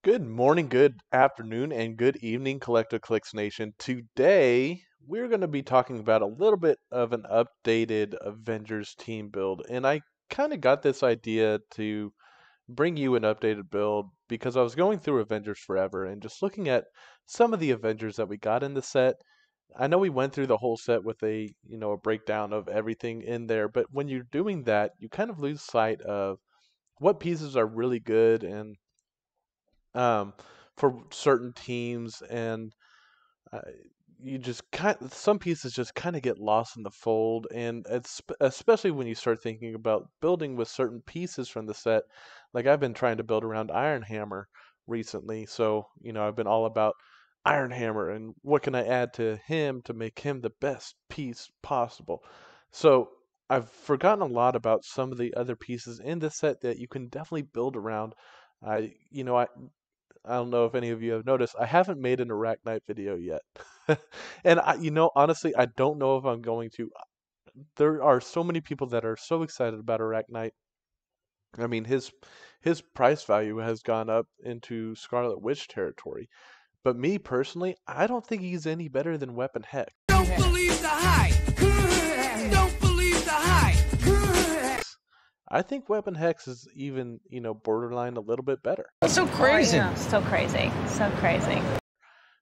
Good morning, good afternoon, and good evening, Collective Clicks Nation. Today, we're going to be talking about a little bit of an updated Avengers team build. And I kind of got this idea to bring you an updated build because I was going through Avengers Forever and just looking at some of the Avengers that we got in the set. I know we went through the whole set with a breakdown of everything in there, but when you're doing that, you kind of lose sight of what pieces are really good and um, for certain teams, and uh, you just some pieces just kind of get lost in the fold, and it's especially when you start thinking about building with certain pieces from the set. Like I've been trying to build around Iron Hammer recently, so I've been all about Iron Hammer and what can I add to him to make him the best piece possible. So I've forgotten a lot about some of the other pieces in this set that you can definitely build around. I don't know if any of you have noticed, I haven't made an Arachnite video yet. And honestly, I don't know if I'm going to. There are so many people that are so excited about Arachnite. I mean, his price value has gone up into Scarlet Witch territory. But me personally, I don't think he's any better than Weapon Hex. Don't believe the hype. Don't believe the hype. I think Weapon Hex is even, borderline a little bit better. That's so crazy. Oh, yeah. So crazy. So crazy.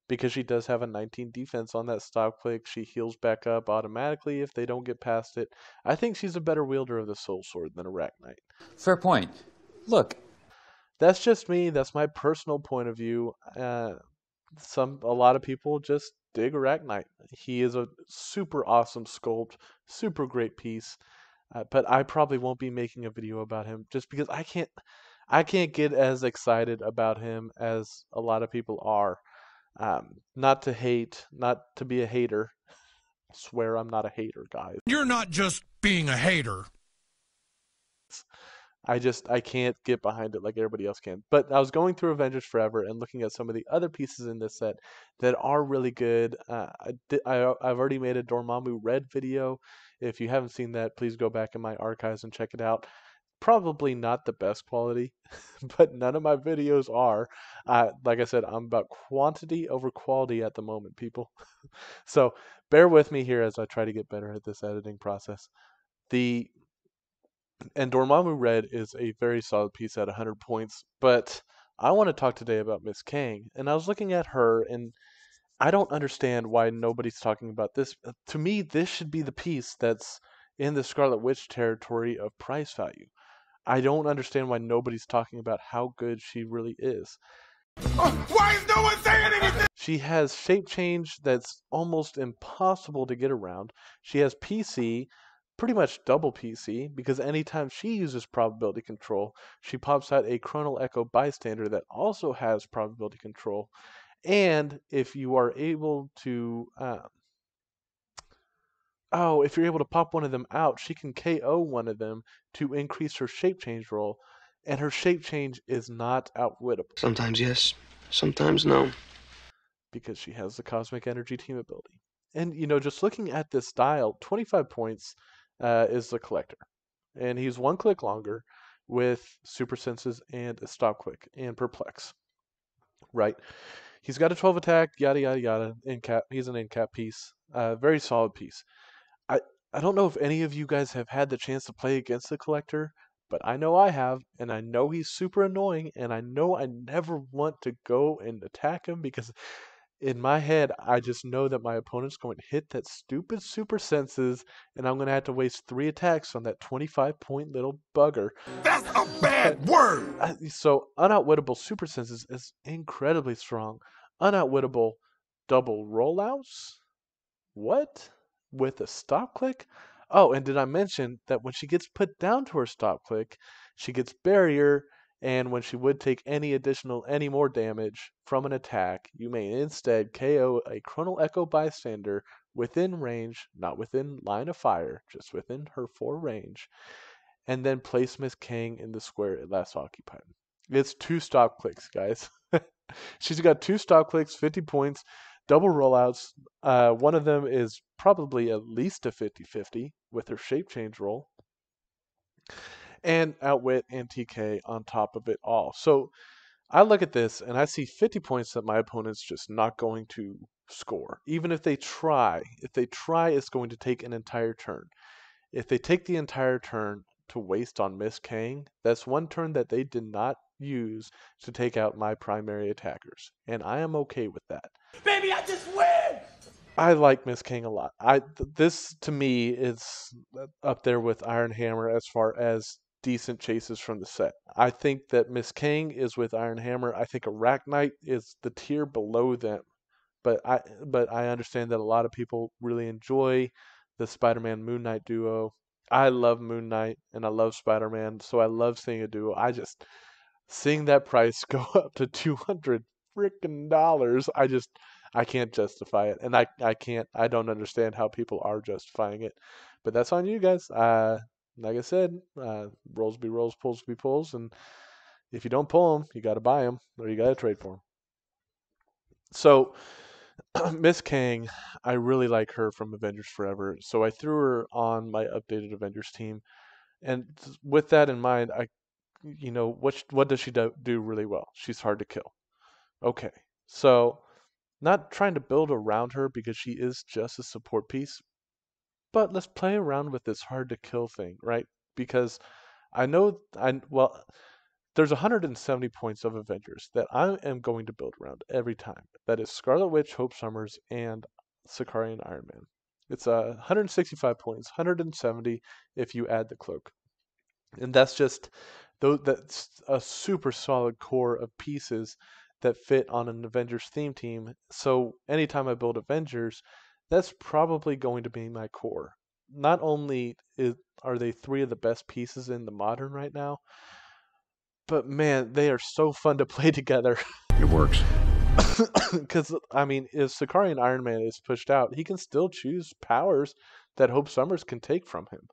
Because she does have a 19 defense on that stop click. She heals back up automatically if they don't get past it. I think she's a better wielder of the Soul Sword than Arachnite. Fair point. Look. That's just me. That's my personal point of view. A lot of people just dig Arachnite. He is a super awesome sculpt, super great piece. But I probably won't be making a video about him just because I can't get as excited about him as a lot of people are. Not to hate, not to be a hater. I swear I'm not a hater, guys. You're not just being a hater. I can't get behind it like everybody else can. But I was going through Avengers Forever and looking at some of the other pieces in this set that are really good. I've already made a Dormammu Red video. If you haven't seen that, please go back in my archives and check it out. Probably not the best quality, but none of my videos are. Like I said, I'm about quantity over quality at the moment, people. So bear with me here as I try to get better at this editing process. And Dormammu Red is a very solid piece at 100 points, but I want to talk today about Miss Kang. And I was looking at her, and I don't understand why nobody's talking about this. To me, this should be the piece that's in the Scarlet Witch territory of price value. I don't understand why nobody's talking about how good she really is. Why is no one saying anything? She has shape change that's almost impossible to get around. She has PC, pretty much double PC, because anytime she uses probability control, she pops out a Chronal Echo Bystander that also has probability control. And if you are able to if you're able to pop one of them out, she can KO one of them to increase her shape change roll, and her shape change is not outwittable. Sometimes yes, sometimes no. Because she has the Cosmic Energy team ability. And, just looking at this dial, 25 points is the Collector. And he's one click longer with Super Senses and a Stop Click and Perplex. Right? He's got a 12 attack, yada, yada, yada. He's an in-cap piece. Very solid piece. I don't know if any of you guys have had the chance to play against the Collector, but I know I have, and I know he's super annoying, and I know I never want to go and attack him because in my head, I just know that my opponent's going to hit that stupid super senses, and I'm going to have to waste 3 attacks on that 25-point little bugger. That's a bad word. So unoutwittable super senses is incredibly strong. Unoutwittable double rollouts? What? With a stop click? Oh, and did I mention that when she gets put down to her stop click, she gets barrier, and when she would take any more damage from an attack, you may instead KO a Chronal Echo Bystander within range, not within line of fire, just within her 4 range, and then place Miss Kang in the square it last occupied. It's 2 stop clicks, guys. She's got 2 stop clicks, 50 points, double rollouts. One of them is probably at least a 50-50 with her shape change roll. And outwit and TK on top of it all. So I look at this and I see 50 points that my opponent's just not going to score. Even if they try, it's going to take an entire turn. If they take the entire turn to waste on Miss Kang, that's one turn that they did not use to take out my primary attackers. And I am okay with that. Baby, I just win! I like Miss King a lot. This to me is up there with Iron Hammer as far as decent chases from the set. I think that Miss King is with Iron Hammer. I think Arachnite is the tier below them. But I understand that a lot of people really enjoy the Spider-Man Moon Knight duo. I love Moon Knight and I love Spider-Man, so I love seeing a duo. Seeing that price go up to $200 freaking, I can't justify it, and I don't understand how people are justifying it, but that's on you guys. Like I said, rolls be rolls, pulls be pulls, and if you don't pull them, you got to buy them or you got to trade for them. So Miss Kang, I really like her from Avengers Forever, so I threw her on my updated Avengers team, and with that in mind, what does she do really well? She's hard to kill. Okay, so not trying to build around her because she is just a support piece, but let's play around with this hard to kill thing, right? Because I know there's 170 points of Avengers that I am going to build around every time. That is Scarlet Witch, Hope Summers, and Sakari and Iron Man. It's 165 points, 170 if you add the cloak. And that's a super solid core of pieces that fit on an Avengers theme team. So anytime I build Avengers, that's probably going to be my core. Not only are they three of the best pieces in the modern right now, but man, they are so fun to play together. It works. Because I mean, if Sakari and Iron Man is pushed out, he can still choose powers that Hope Summers can take from him.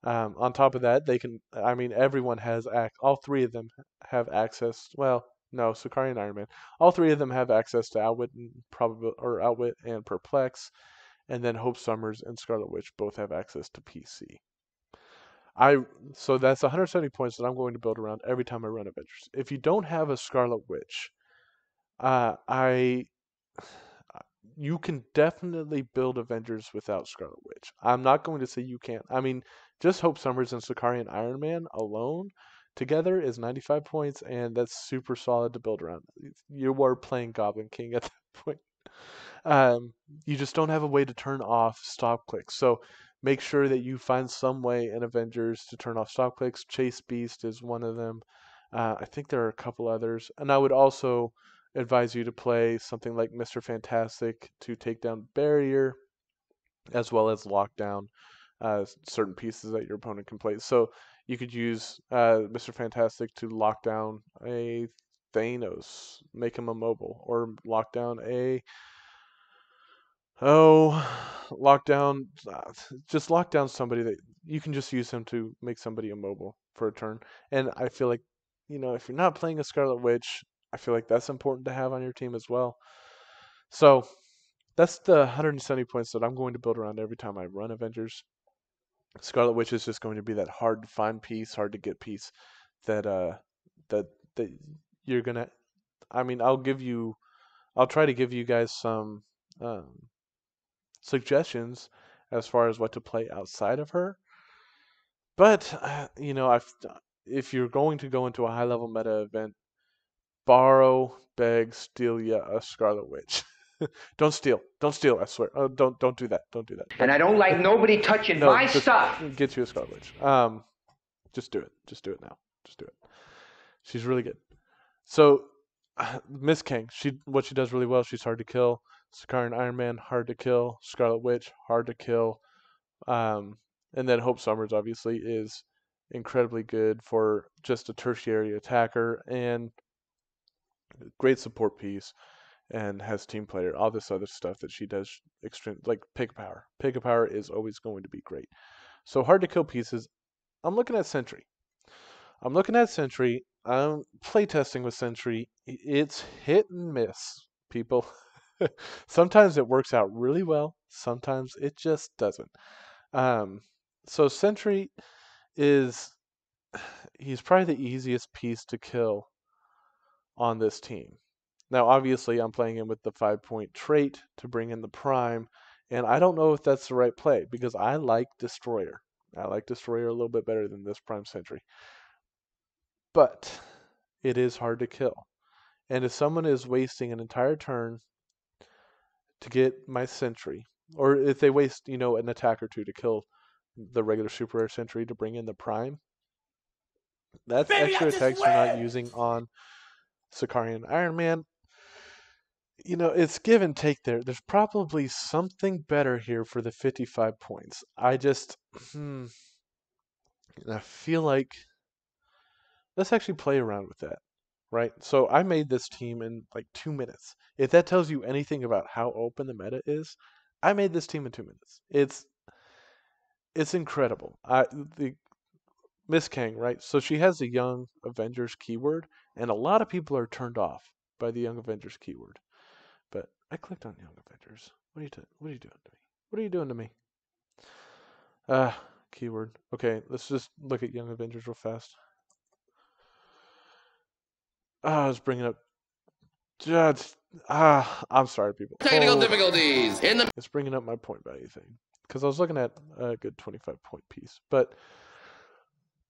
On top of that, they can. I mean, everyone has all three of them have access. Well, no, Sakari and Iron Man. All three of them have access to Outwit and Outwit and Perplex, and then Hope Summers and Scarlet Witch both have access to PC. I so that's 170 points that I'm going to build around every time I run Avengers. If you don't have a Scarlet Witch, I you can definitely build Avengers without Scarlet Witch. I'm not going to say you can't. I mean, just Hope Summers and Sakari and Iron Man alone together is 95 points, and that's super solid to build around. You are playing Goblin King at that point. You just don't have a way to turn off stop clicks. So make sure that you find some way in Avengers to turn off stop clicks. Chase Beast is one of them. I think there are a couple others. And I would also advise you to play something like Mr. Fantastic to take down Barrier, as well as lock down certain pieces that your opponent can play. So you could use Mr. Fantastic to lock down a Thanos, make him immobile, or lock down Oh, lockdown. Just lock down somebody that you can just use him to make somebody immobile for a turn. And I feel like, if you're not playing a Scarlet Witch, I feel like that's important to have on your team as well. So that's the 170 points that I'm going to build around every time I run Avengers. Scarlet Witch is just going to be that hard to find piece, hard to get piece that that that you're gonna. I mean, I'll try to give you guys some suggestions as far as what to play outside of her. But if you're going to go into a high level meta event, borrow, beg, steal ya a Scarlet Witch. Don't steal. I swear. Oh, don't do that. Don't do that. And I don't like nobody touching No, my just stuff. get you a Scarlet Witch. Just do it. Just do it now. Just do it. She's really good. So, Miss King, what she does really well, she's hard to kill. Scar and Iron Man, hard to kill. Scarlet Witch, hard to kill. And then Hope Summers obviously is incredibly good for just a tertiary attacker and great support piece and has team player, all this other stuff that she does extreme, like pick power. Pick power is always going to be great. So hard to kill pieces. I'm looking at Sentry. I'm playtesting with Sentry. It's hit and miss, people. Sometimes it works out really well. Sometimes it just doesn't. So Sentry is he's probably the easiest piece to kill on this team. Now, obviously, I'm playing him with the 5-point trait to bring in the Prime, and I don't know if that's the right play because I like Destroyer. I like Destroyer a little bit better than this Prime Sentry. But it is hard to kill. And if someone is wasting an entire turn to get my Sentry, or if they waste, an attack or two to kill the regular Super Rare Sentry to bring in the Prime, that's Baby, I extra just attacks you're not win! using on Sakarian Iron Man. It's give and take there. There's probably something better here for the 55 points. I feel like let's actually play around with that, right? So I made this team in like 2 minutes. If that tells you anything about how open the meta is, I made this team in 2 minutes. It's incredible. The Miss Kang, right? So she has a Young Avengers keyword, and a lot of people are turned off by the Young Avengers keyword. But I clicked on Young Avengers. What are you doing? What are you doing to me? What are you doing to me? Keyword. Okay, let's just look at Young Avengers real fast. I was bringing up. Just, I'm sorry, people. Technical difficulties in the. It's bringing up my point value thing because I was looking at a good 25-point piece. But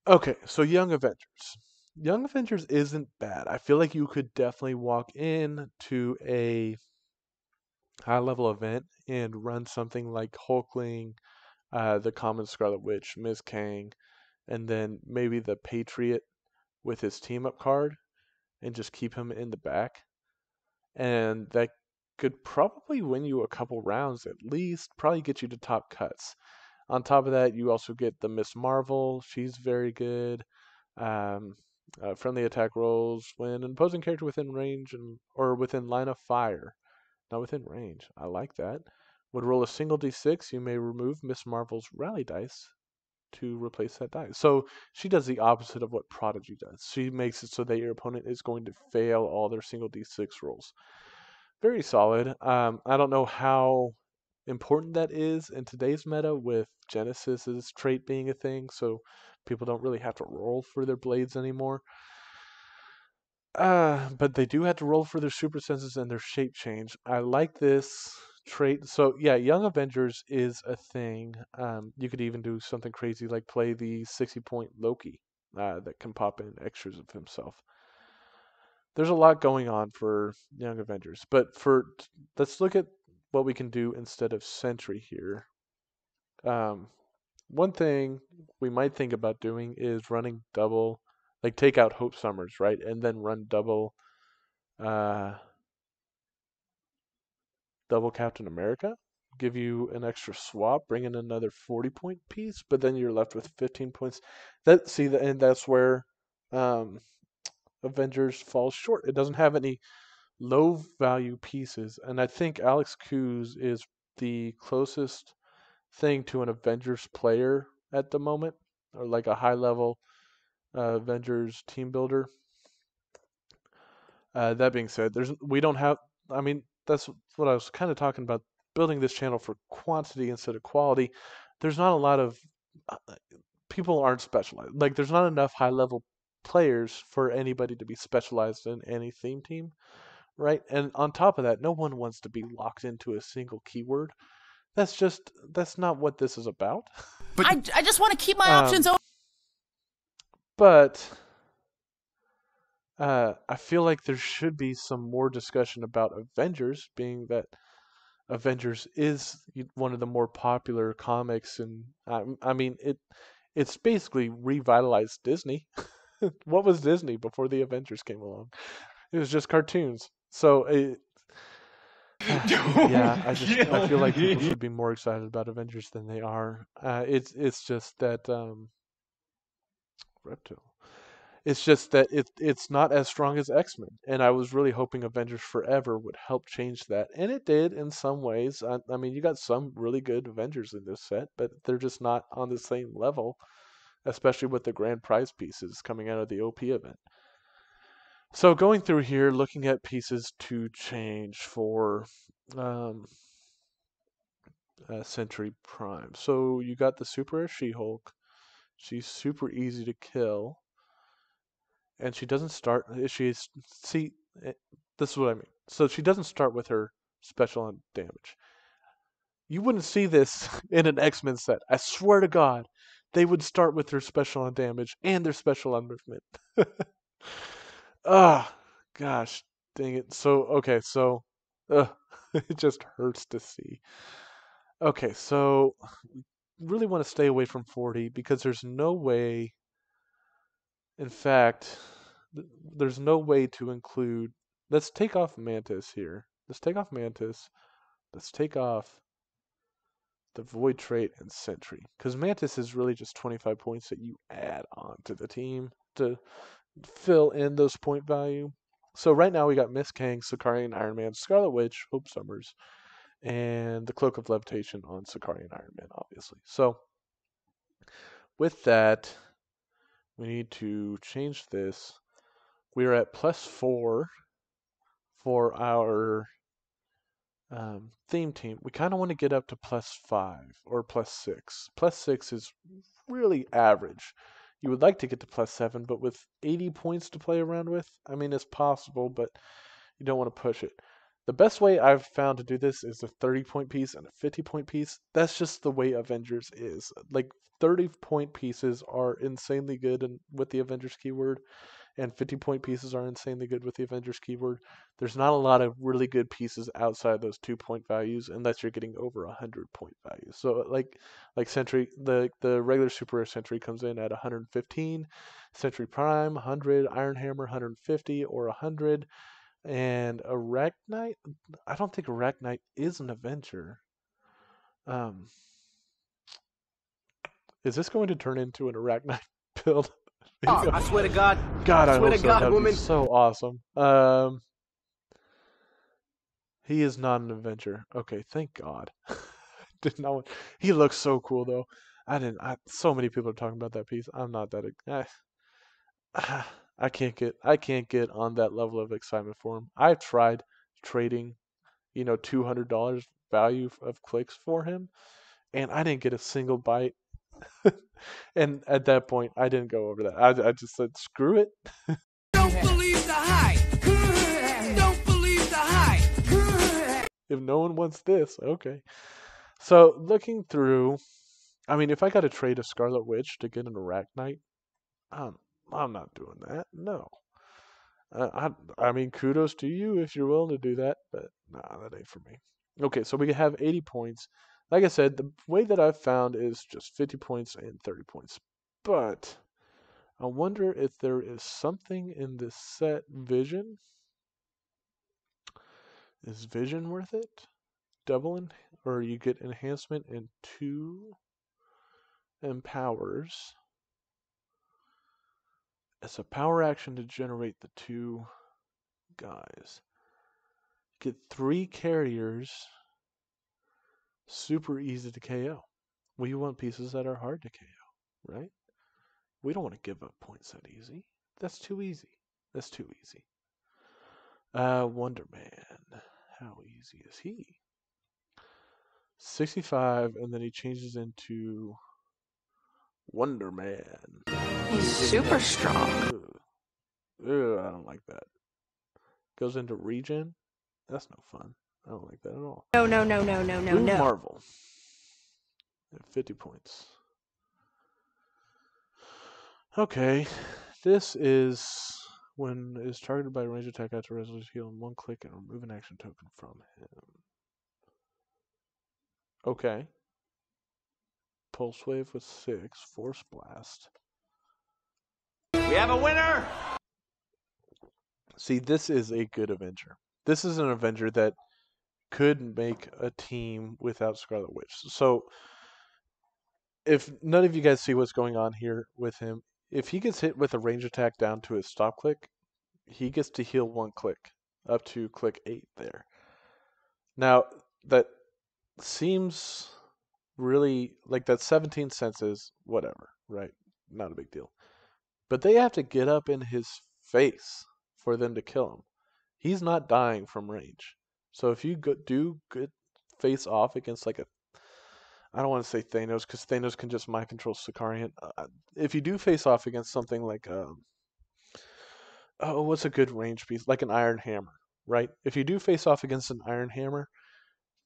okay, so Young Avengers. Young Avengers isn't bad. I feel like you could definitely walk in to a high level event and run something like Hulkling, the Common Scarlet Witch, Ms. Kang, and then maybe the Patriot with his team up card and just keep him in the back. And that could probably win you a couple rounds at least, probably get you to top cuts. On top of that, you also get the Miss Marvel. She's very good. Um, Friendly attack rolls when an opposing character within range or within line of fire. Not within range. I like that. Would roll a single d6, you may remove Miss Marvel's rally dice to replace that die. So she does the opposite of what Prodigy does. She makes it so that your opponent is going to fail all their single d6 rolls. Very solid. I don't know how important that is in today's meta with Genesis's trait being a thing, so people don't really have to roll for their blades anymore. But they do have to roll for their super senses and their shape change. I like this trait. So yeah, Young Avengers is a thing. You could even do something crazy like play the 60-point Loki that can pop in extras of himself. There's a lot going on for Young Avengers, but let's look at what we can do instead of Sentry here. One thing we might think about doing is running double, like take out Hope Summers, right, and then run uh, double Captain America. Give you an extra swap, bring in another 40-point piece, but then you're left with 15 points. And that's where um, Avengers falls short. It doesn't have any low value pieces, and I think Alex Kuz is the closest thing to an Avengers player at the moment, or like a high level Avengers team builder. That being said, we don't have. I mean, that's what I was kind of talking about. Building this channel for quantity instead of quality. There's not a lot of uh, people aren't specialized. Like, there's not enough high level players for anybody to be specialized in any theme team, right? And on top of that, no one wants to be locked into a single keyword. That's not what this is about. I just want to keep my options Um, open. but I feel like there should be some more discussion about Avengers, being that Avengers is one of the more popular comics, and I mean it's basically revitalized Disney. What was Disney before the Avengers came along? It was just cartoons. So yeah, I feel like people should be more excited about Avengers than they are. It's just that Reptile. It's just that it's not as strong as X-Men, and I was really hoping Avengers Forever would help change that, and it did in some ways. I mean, you got some really good Avengers in this set, but they're just not on the same level, especially with the grand prize pieces coming out of the OP event. So going through here, looking at pieces to change for um, Century Prime. So you got the Super Rare She-Hulk. She's super easy to kill. and she doesn't start. She's see, eh, this is what I mean. So she doesn't start with her special on damage. You wouldn't see this in an X-Men set. I swear to God, they would start with their special on damage and their special on movement. Ah, gosh, dang it. So okay, so uh, it just hurts to see. Okay, so really want to stay away from 40 because there's no way. In fact, there's no way to include. Let's take off Mantis here. Let's take off Mantis. Let's take off the Void trait and Sentry. Because Mantis is really just 25 points that you add on to the team to fill in those point value. So right now we got Miss Kang, Sicarian Iron Man, Scarlet Witch, Hope Summers, and the Cloak of Levitation on Sicarian Iron Man, obviously. So with that, we need to change this. We're at +4 for our theme team. We kind of want to get up to +5 or +6. +6 is really average. You would like to get to +7, but with 80 points to play around with, I mean, it's possible, but you don't want to push it. The best way I've found to do this is a 30-point piece and a 50-point piece. That's just the way Avengers is. Like, 30-point pieces are insanely good with the Avengers keyword, and 50-point pieces are insanely good with the Avengers keyword. There's not a lot of really good pieces outside those 2-point values unless you're getting over 100-point values. So like Sentry, the regular Super Rare Sentry comes in at 115, Sentry Prime 100, Iron Hammer 150 or 100, and Arachnite. I don't think Arachnite is an Avenger. Um, is this going to turn into an Arachnite build? I swear to God. God, I Swear hope to so. God, That would be woman. so awesome. He is not an Avenger. Okay, thank God. Did not want, he looks so cool though. I didn't. So many people are talking about that piece. I'm not that. I can't get on that level of excitement for him. I've tried trading, $200 value of clicks for him, and I didn't get a single bite. And at that point, I didn't go over that. I just said, screw it. Don't believe the hype. Don't believe the hype. If no one wants this, okay. So looking through, I mean, if I got to trade a Scarlet Witch to get an Arachnite, I'm, I'm not doing that. No. I mean, kudos to you if you're willing to do that, but nah, that ain't for me. Okay, so we have 80 points. Like I said, the way that I've found is just 50 points and 30 points. But I wonder if there is something in this set Vision. Is Vision worth it? Or you get enhancement and 2 empowers. It's a power action to generate the 2 guys. Get 3 carriers. Super easy to KO. We want pieces that are hard to KO, right? We don't want to give up points that easy. That's too easy. That's too easy. Wonder Man. How easy is he? 65, and then he changes into Wonder Man. He's super strong. Ugh. Ugh, I don't like that. Goes into Regen. That's no fun. I don't like that at all. No. Blue Marvel. At 50 points. Okay. This is when is targeted by a range attack after resolution heal in 1 click and remove an action token from him. Okay. Pulse Wave with 6. Force Blast. We have a winner. See, this is a good Avenger. This is an Avenger that could make a team without Scarlet Witch. So, if none of you guys see what's going on here with him, if he gets hit with a range attack down to his stop click, he gets to heal 1 click, up to click 8 there. Now, that seems really like that 17 senses, whatever, right? Not a big deal. But they have to get up in his face for them to kill him. He's not dying from range. So if you do good face off against like I don't want to say Thanos because Thanos can just mind control Sicarian. If you do face off against something like oh, what's a good range piece? Like an Iron Hammer, right? If you do face off against an Iron Hammer,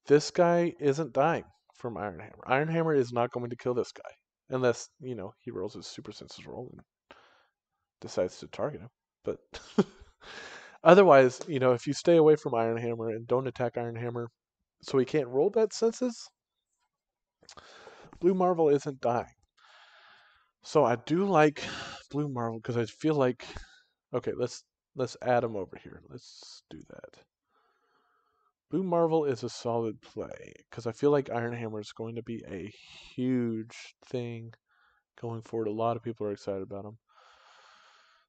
this guy isn't dying from Iron Hammer. Iron Hammer is not going to kill this guy unless, he rolls his super senses roll and decides to target him. But otherwise, if you stay away from Iron Hammer and don't attack Iron Hammer so he can't roll that senses, Blue Marvel isn't dying. So I do like Blue Marvel because I feel like okay, let's add him over here. Let's do that. Blue Marvel is a solid play because I feel like Iron Hammer is going to be a huge thing going forward. A lot of people are excited about him.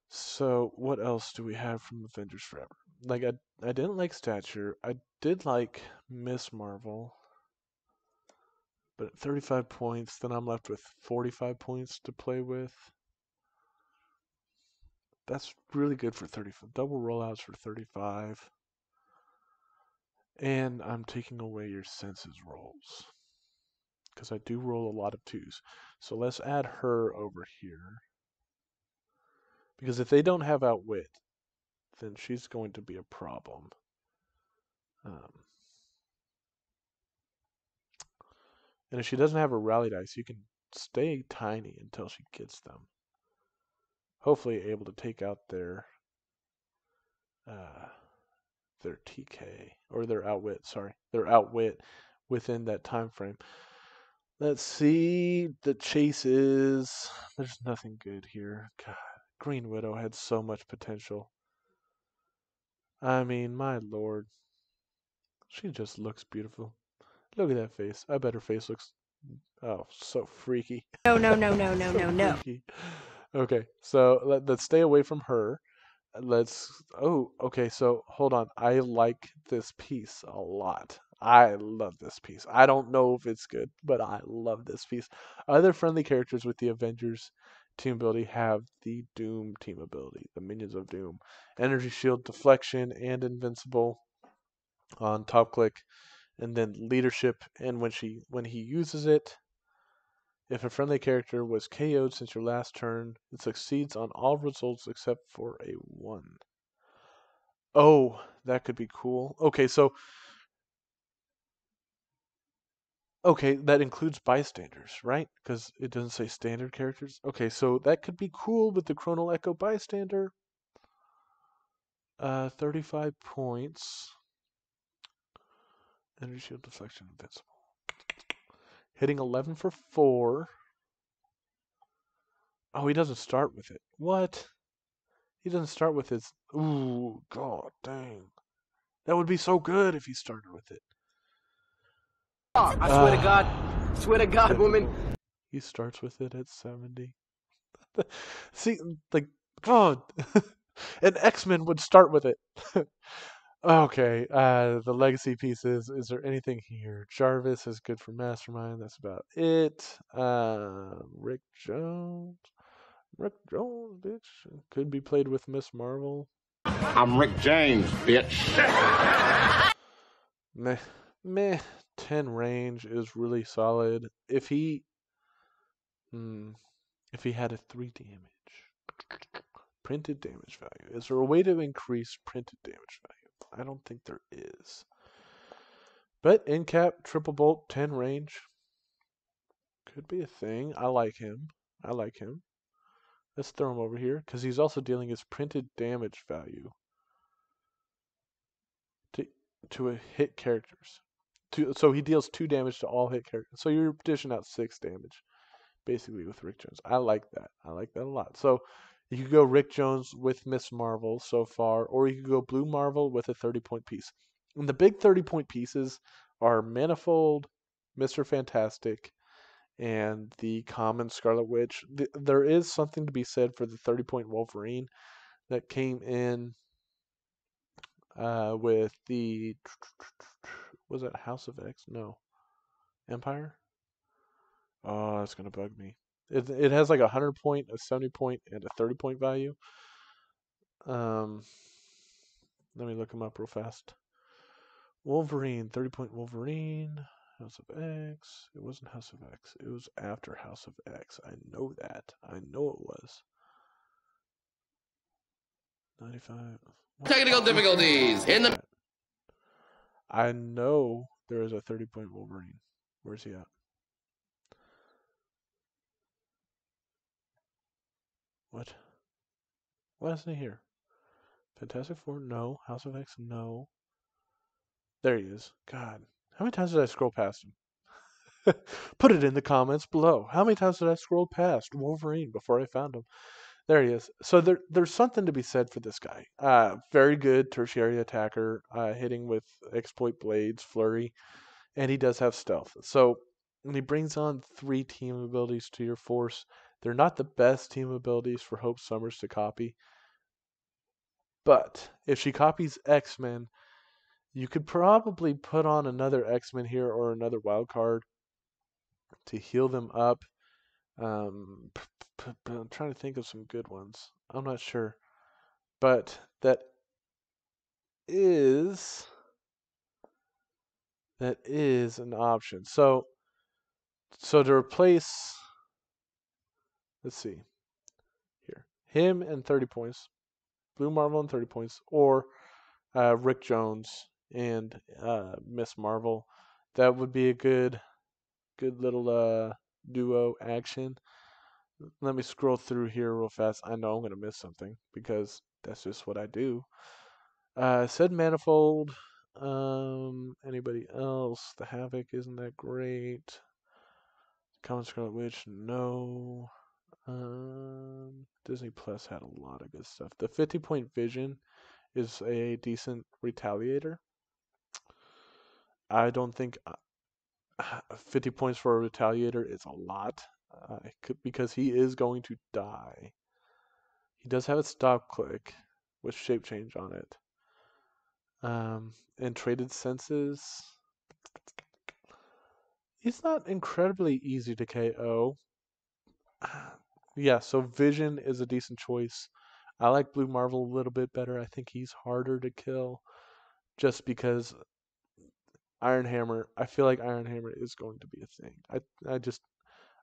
So what else do we have from Avengers Forever? Like I didn't like Stature. I did like Miss Marvel. But at 35 points, then I'm left with 45 points to play with. That's really good for 35. Double rollouts for 35. And I'm taking away your senses rolls. Because I do roll a lot of twos. So let's add her over here. Because if they don't have Outwit, then she's going to be a problem. And if she doesn't have her rally dice, you can stay tiny until she gets them. Hopefully able to take out their TK or their Outwit, sorry. Their Outwit within that time frame. Let's see. The chase is there's nothing good here. God, Green Widow had so much potential. I mean, my lord. She just looks beautiful. Look at that face. I bet her face looks so freaky. No, no, no, no, no, So no, no. freaky. Okay, so let's stay away from her. Okay, so hold on. I like this piece a lot. I love this piece. I don't know if it's good, but I love this piece. Other friendly characters with the Avengers team ability have the Doom team ability, the Minions of Doom. Energy Shield, Deflection, and Invincible on top click, and then Leadership. And when he uses it, if a friendly character was KO'd since your last turn, it succeeds on all results except for a 1. Oh, that could be cool. Okay, that includes bystanders, right? Because it doesn't say standard characters. Okay, so that could be cool with the Chronal Echo bystander. 35 points. Energy shield deflection invincible. Hitting 11 for 4. Oh, he doesn't start with it. What? He doesn't start with his. Ooh, god dang. That would be so good if he started with it. I swear to God, woman. He starts with it at 70. See, like, God. An X-Men would start with it. Okay, the legacy pieces. Is there anything here? Jarvis is good for Mastermind. That's about it. Rick Jones. Rick Jones, bitch. Could be played with Miss Marvel. I'm Rick James, bitch. Meh. 10 range is really solid. If he had a 3 damage. Printed damage value. Is there a way to increase printed damage value? I don't think there is. But in cap, triple bolt, 10 range. Could be a thing. I like him. Let's throw him over here because he's also dealing his printed damage value to a hit characters. So he deals 2 damage to all hit characters. So you're dishing out 6 damage, basically, with Rick Jones. I like that. I like that a lot. So you could go Rick Jones with Miss Marvel so far, or you could go Blue Marvel with a 30-point piece. And the big 30-point pieces are Manifold, Mr. Fantastic, and the common Scarlet Witch. There is something to be said for the 30-point Wolverine that came in with the was that House of X? No, Empire. Oh, that's gonna bug me. It has like a 100-point, a 70-point, and a 30-point value. Let me look them up real fast. Wolverine, 30-point Wolverine, House of X. It wasn't House of X. It was after House of X. I know that. I know it was. 95. Technical difficulties in the. I know there is a 30-point Wolverine. Where's he at? What? Why isn't he here? Fantastic Four? No. House of X? No. There he is. God. How many times did I scroll past him? Put it in the comments below. How many times did I scroll past Wolverine before I found him? There he is. So there's something to be said for this guy. Very good tertiary attacker, hitting with exploit blades, flurry, and he does have stealth. So when he brings on 3 team abilities to your force, they're not the best team abilities for Hope Summers to copy. But if she copies X-Men, you could probably put on another X-Men here or another wild card to heal them up. I'm trying to think of some good ones. I'm not sure. But is that is an option. So to replace, let's see here, him and 30 points, Blue Marvel and 30 points, or Rick Jones and Miss Marvel, that would be a good little duo action. Let me scroll through here real fast. I know I'm gonna miss something because that's just what I do. Said Manifold. Anybody else? The Havoc isn't that great. Common Scarlet Witch, no. Disney Plus had a lot of good stuff. The 50-point Vision is a decent retaliator. I don't think 50 points for a retaliator is a lot because he is going to die. He does have a stop click with shape change on it. And traded senses. He's not incredibly easy to KO. Yeah, so Vision is a decent choice. I like Blue Marvel a little bit better. I think he's harder to kill just because Iron Hammer, I feel like Iron Hammer is going to be a thing.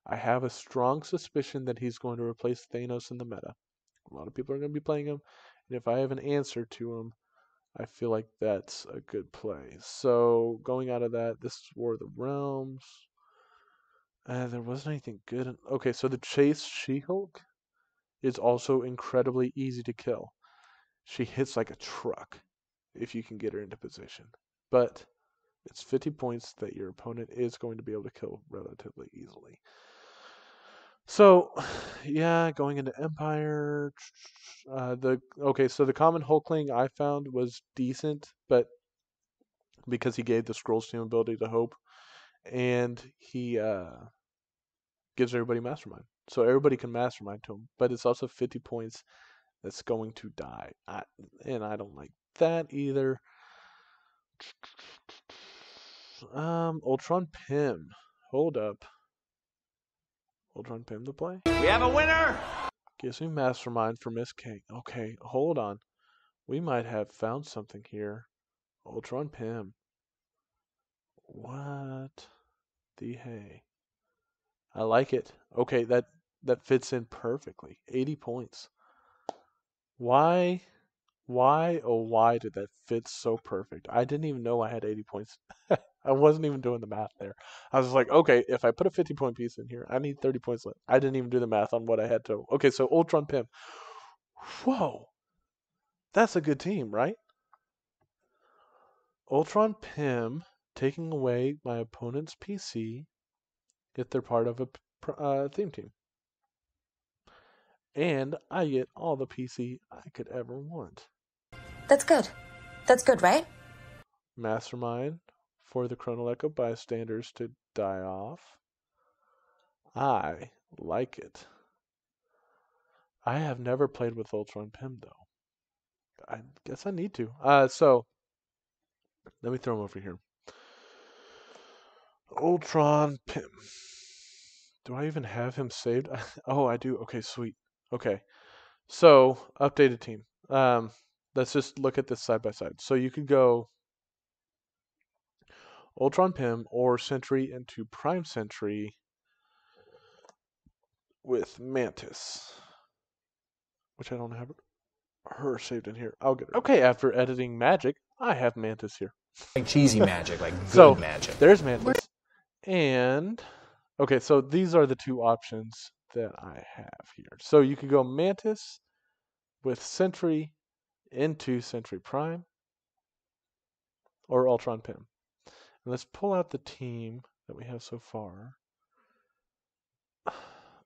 I have a strong suspicion that he's going to replace Thanos in the meta. A lot of people are going to be playing him, and if I have an answer to him, I feel like that's a good play. So going out of that, this is War of the Realms. There wasn't anything good. Okay, so the Chase She-Hulk is also incredibly easy to kill. She hits like a truck if you can get her into position. But it's 50 points that your opponent is going to be able to kill relatively easily. So, yeah, going into Empire. So the common Hulkling I found was decent, but because he gave the Scrolls team ability to Hope, and he gives everybody Mastermind. So everybody can Mastermind to him, but it's also 50 points that's going to die. And I don't like that either. Ultron Pym. Hold up. Ultron Pym to play? We have a winner! Gives me Mastermind for Miss Kang. Okay, hold on. We might have found something here. Ultron Pym. What the hey? I like it. Okay, that fits in perfectly. 80 points. Why? Why did that fit so perfect? I didn't even know I had 80 points. I wasn't even doing the math there. I was like, okay, if I put a 50-point piece in here, I need 30 points left. I didn't even do the math on what I had to. Okay, so Ultron Pym. Whoa. That's a good team, right? Ultron Pym taking away my opponent's PC if they're part of a theme team. And I get all the PC I could ever want. That's good. That's good, right? Mastermind for the Chrono Echo bystanders to die off. I like it. I have never played with Ultron Pym though. I guess I need to. So let me throw him over here. Ultron Pym. Do I even have him saved? Oh, I do. Okay, sweet. Okay. So, updated team. Let's just look at this side by side. So you could go Ultron Pym or Sentry into Prime Sentry with Mantis, which I don't have her saved in here. I'll get her. Okay, after editing magic, I have Mantis here. Like cheesy magic, like So good magic. there's Mantis. And okay, so these are the two options that I have here. So you could go Mantis with Sentry into Sentry Prime or Ultron Pym. And let's pull out the team that we have so far.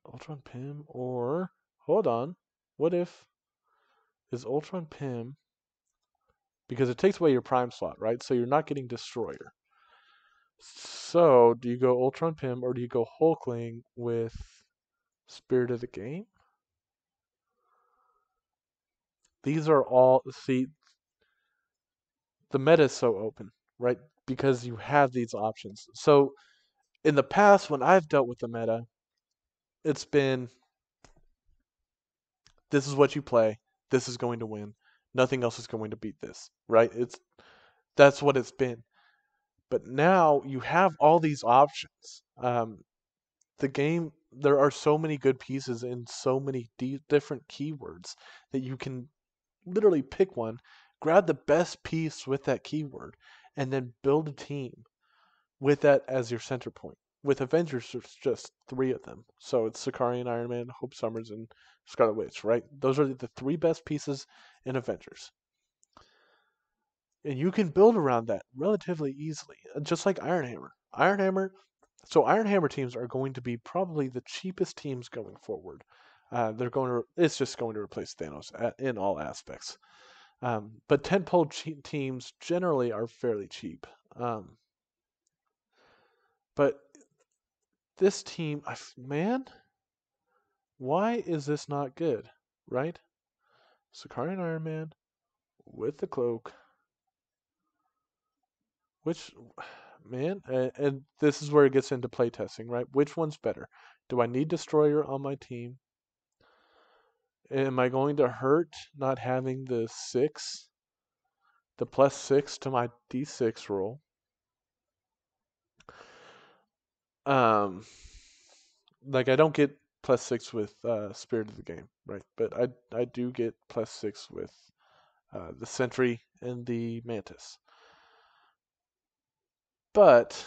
Ultron Pym or hold on. What if is Ultron Pym because it takes away your prime slot, right? So you're not getting Destroyer. So do you go Ultron Pym or do you go Hulkling with Spirit of the Game? These are all see the meta is so open, right? Because you have these options. So in the past when I've dealt with the meta, it's been this is what you play, this is going to win. Nothing else is going to beat this, right? That's what it's been. But now you have all these options. The game, there are so many good pieces and so many different keywords that you can literally pick one, grab the best piece with that keyword, and then build a team with that as your center point. With Avengers, there's just three of them. So it's Sicarian Iron Man, Hope Summers, and Scarlet Witch, right? Those are the three best pieces in Avengers. And you can build around that relatively easily, just like Iron Hammer. So Iron Hammer teams are going to be probably the cheapest teams going forward. It's just going to replace Thanos in all aspects. But tentpole teams generally are fairly cheap. But this team, man, why is this not good, right? Sicarian Iron Man with the cloak. Which, man, and this is where it gets into playtesting, right? Which one's better? Do I need Destroyer on my team? Am I going to hurt not having the +6 to my D6 roll? Um, like I don't get +6 with Spirit of the Game, right? But I do get +6 with the Sentry and the Mantis. But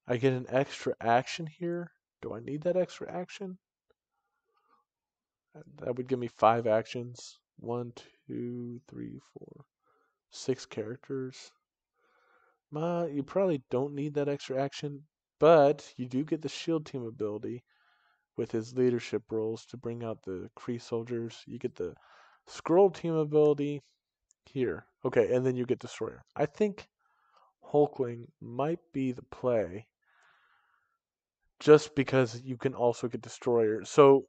I get an extra action here. Do I need that extra action? That would give me 5 actions. 1, 2, 3, 4, 6 characters. You probably don't need that extra action, but you do get the shield team ability with his leadership roles to bring out the Kree soldiers. You get the scroll team ability here. Okay, and then you get Destroyer. I think Hulkling might be the play just because you can also get Destroyer. So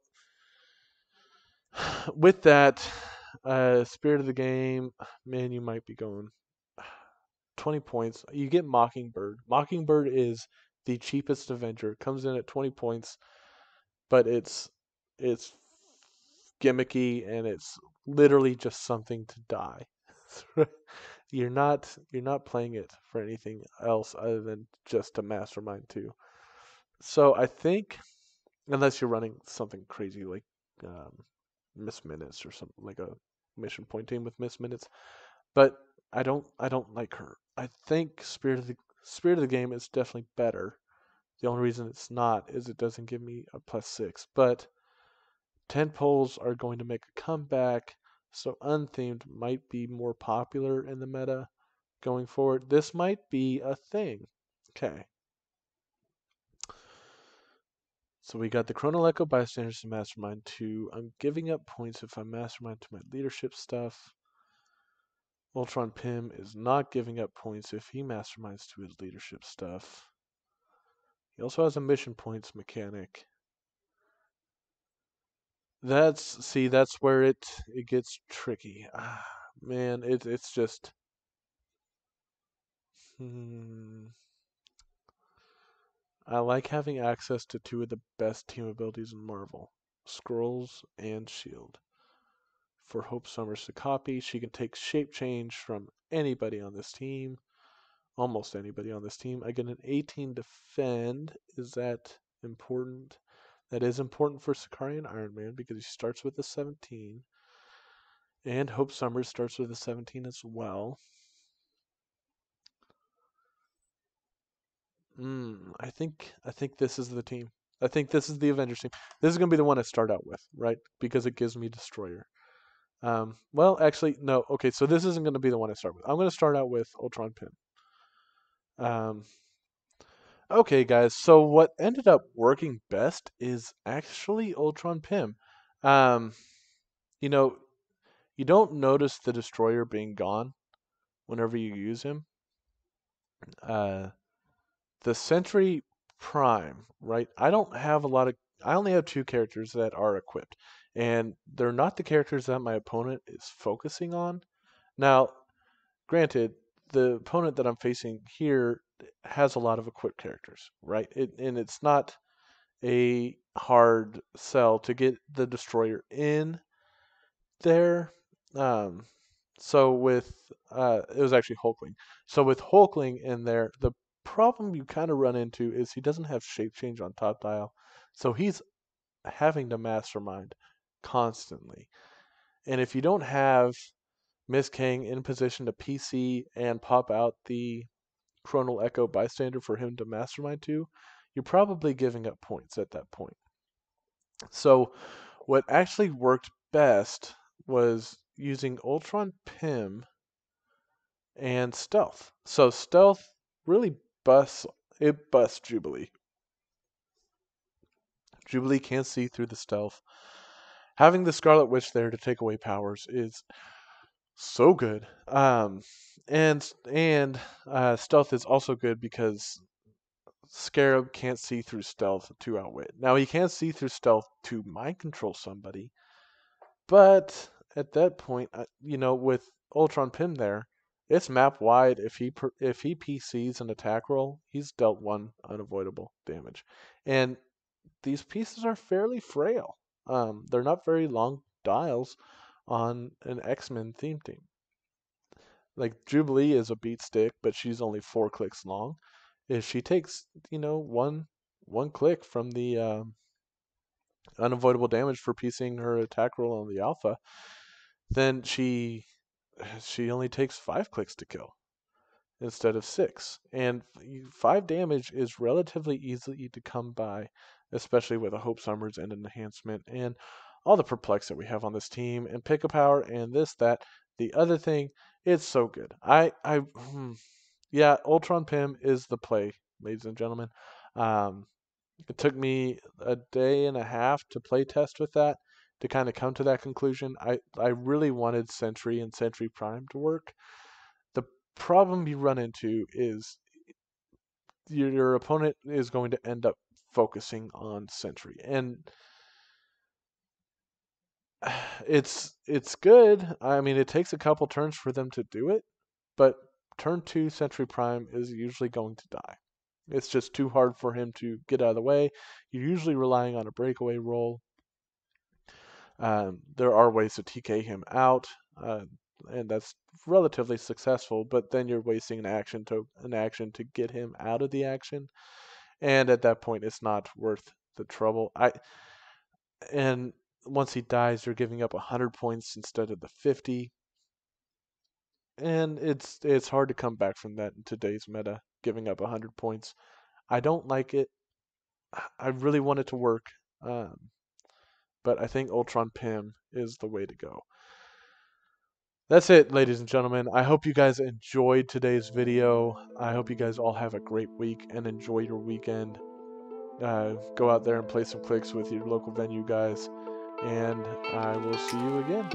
with that, Spirit of the Game, man, you might be going 20 points. You get Mockingbird. Mockingbird is the cheapest Avenger. It comes in at 20 points, but it's gimmicky and it's literally just something to die. You're not playing it for anything else other than just a mastermind too. So I think unless you're running something crazy like Miss Minutes or something like a mission point team with Miss Minutes, but I don't like her. I think Spirit of the Game is definitely better. The only reason it's not is it doesn't give me a +6. But 10 poles are going to make a comeback, so unthemed might be more popular in the meta going forward. This might be a thing. Okay. So we got the Chronal Echo Bystanders to Mastermind 2. I'm giving up points if I Mastermind to my leadership stuff. Ultron Pym is not giving up points if he masterminds to his leadership stuff. He also has a mission points mechanic. That's where it gets tricky. Man, it's just I like having access to two of the best team abilities in Marvel, Scrolls and Shield. For Hope Summers to copy, she can take shape change from anybody on this team. Almost anybody on this team. I get an 18 defend. Is that important? That is important for Sicarian Iron Man because he starts with a 17. And Hope Summers starts with a 17 as well. I think this is the team. I think this is the Avengers team. This is gonna be the one I start out with, right? Because it gives me Destroyer. Well, actually, no. Okay, so this isn't gonna be the one I start with. I'm gonna start out with Ultron Pym. Um, okay, guys. So what ended up working best is actually Ultron Pym. Um, you know, you don't notice the Destroyer being gone whenever you use him. Uh, the Sentry Prime, right? I only have two characters that are equipped, and they're not the characters that my opponent is focusing on. Now, granted, the opponent that I'm facing here has a lot of equipped characters, right? And it's not a hard sell to get the Destroyer in there. Um, so with it was actually Hulkling. So with Hulkling in there, the problem you kind of run into is he doesn't have shape change on top dial, so he's having to mastermind constantly. And if you don't have Miss Kang in position to PC and pop out the Chronal Echo bystander for him to mastermind to, you're probably giving up points at that point. So what actually worked best was using Ultron Pym and Stealth. So Stealth really busts Jubilee. Jubilee can't see through the Stealth. Having the Scarlet Witch there to take away powers is so good. And Stealth is also good because Scarab can't see through Stealth to outwit. Now he can't see through Stealth to mind control somebody, but at that point, with Ultron Pym there, it's map wide. If he PCs an attack roll, he's dealt one unavoidable damage, and these pieces are fairly frail. They're not very long dials on an X-Men theme team. Like Jubilee is a beat stick, but she's only 4 clicks long. If she takes, one click from the unavoidable damage for piecing her attack roll on the alpha, then she only takes 5 clicks to kill instead of 6. And 5 damage is relatively easy to come by, especially with a Hope Summers and an enhancement and all the perplex that we have on this team and pick a power and this, that, the other thing. It's so good. Yeah, Ultron Pym is the play, ladies and gentlemen. Um, it took me a day and a half to play test with that to kind of come to that conclusion. I really wanted Sentry and Sentry Prime to work. The problem you run into is your opponent is going to end up focusing on Sentry, and it's good. I mean, it takes a couple turns for them to do it, but turn 2 Sentry Prime is usually going to die. It's just too hard for him to get out of the way. You're usually relying on a breakaway roll. There are ways to TK him out, and that's relatively successful. But then you're wasting an action to get him out of the action, and at that point, it's not worth the trouble. And once he dies, you're giving up 100 points instead of the 50, and it's hard to come back from that in today's meta. Giving up 100 points, I don't like it. I really want it to work. But I think Ultron Pym is the way to go. That's it, ladies and gentlemen. I hope you guys enjoyed today's video. I hope you guys all have a great week and enjoy your weekend. Go out there and play some clicks with your local venue guys. And I will see you again.